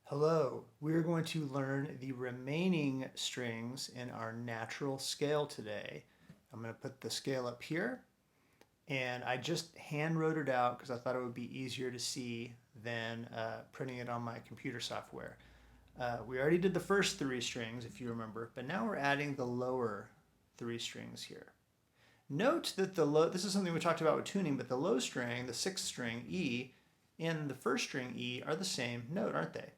Hello, we're going to learn the remaining strings in our natural scale today. I'm going to put the scale up here, and I just hand wrote it out because I thought it would be easier to see than printing it on my computer software. We already did the first three strings, if you remember, but now we're adding the lower three strings here. Note that this is something we talked about with tuning, but the low string, the sixth string, E, and the first string, E, are the same note, aren't they?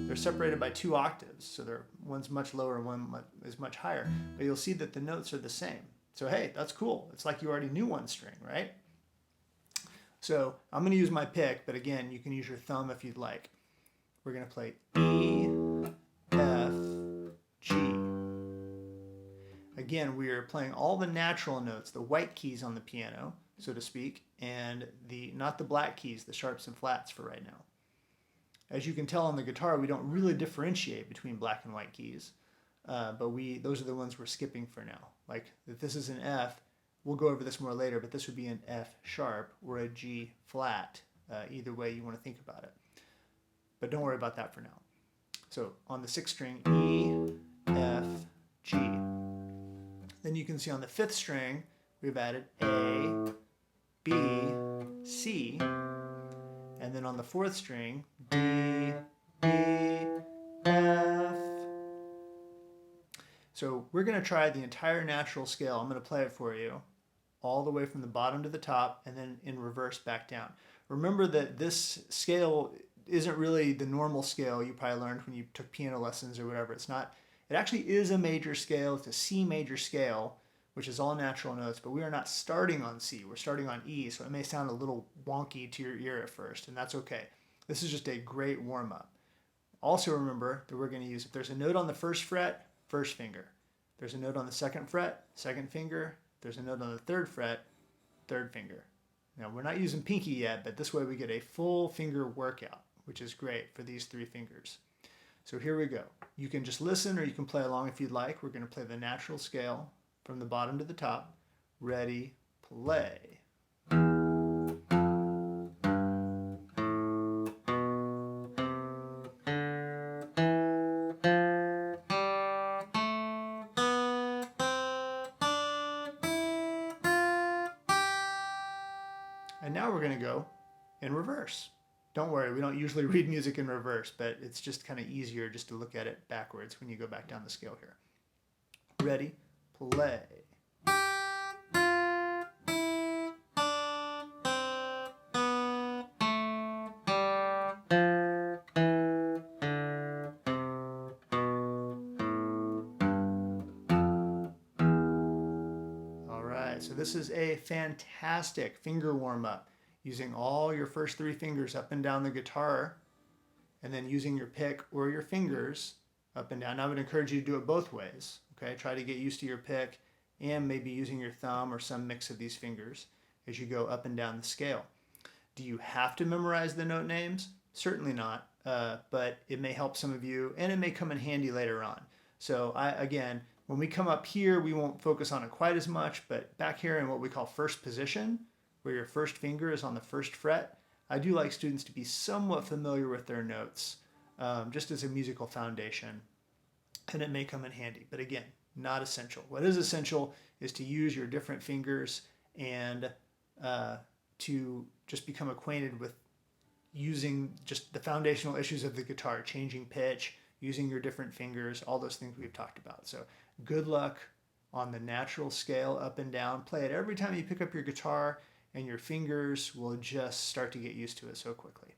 They're separated by 2 octaves, so one's much lower and one is much higher, but you'll see that the notes are the same. So hey, that's cool. It's like you already knew one string, right? So I'm going to use my pick, but again, you can use your thumb if you'd like. We're going to play E, F, G. Again, we are playing all the natural notes, the white keys on the piano, so to speak, and not the black keys, the sharps and flats for right now. As you can tell on the guitar, we don't really differentiate between black and white keys, but those are the ones we're skipping for now. Like if this is an F, we'll go over this more later, but this would be an F sharp or a G flat, either way you want to think about it. But don't worry about that for now. So on the sixth string, E, F, G. Then you can see on the fifth string, we've added A, B, C, and then on the fourth string, D, E, F. So we're going to try the entire natural scale. I'm going to play it for you all the way from the bottom to the top and then in reverse back down. Remember that this scale isn't really the normal scale you probably learned when you took piano lessons or whatever. It's not. It actually is a major scale. It's a C major scale, which is all natural notes, but we are not starting on C. We're starting on E, so it may sound a little wonky to your ear at first, and that's okay. This is just a great warm-up. Also remember that we're going to use, if there's a note on the first fret, first finger. If there's a note on the second fret, second finger. If there's a note on the third fret, third finger. Now, we're not using pinky yet, but this way we get a full finger workout, which is great for these 3 fingers. So here we go. You can just listen or you can play along if you'd like. We're going to play the natural scale from the bottom to the top. Ready, play. And now we're going to go in reverse. Don't worry, we don't usually read music in reverse, but it's just kind of easier just to look at it backwards when you go back down the scale here. Ready, play. All right, so this is a fantastic finger warm-up using all your first 3 fingers up and down the guitar and then using your pick or your fingers up and down. Now I would encourage you to do it both ways. Okay, try to get used to your pick and maybe using your thumb or some mix of these fingers as you go up and down the scale. Do you have to memorize the note names? Certainly not, but it may help some of you and it may come in handy later on. So again, when we come up here, we won't focus on it quite as much, but back here in what we call first position, where your first finger is on the first fret, I do like students to be somewhat familiar with their notes, just as a musical foundation, and it may come in handy. But again, not essential. What is essential is to use your different fingers and to just become acquainted with using just the foundational issues of the guitar, changing pitch, using your different fingers, all those things we've talked about. So good luck on the natural scale up and down. Play it every time you pick up your guitar and your fingers will just start to get used to it so quickly.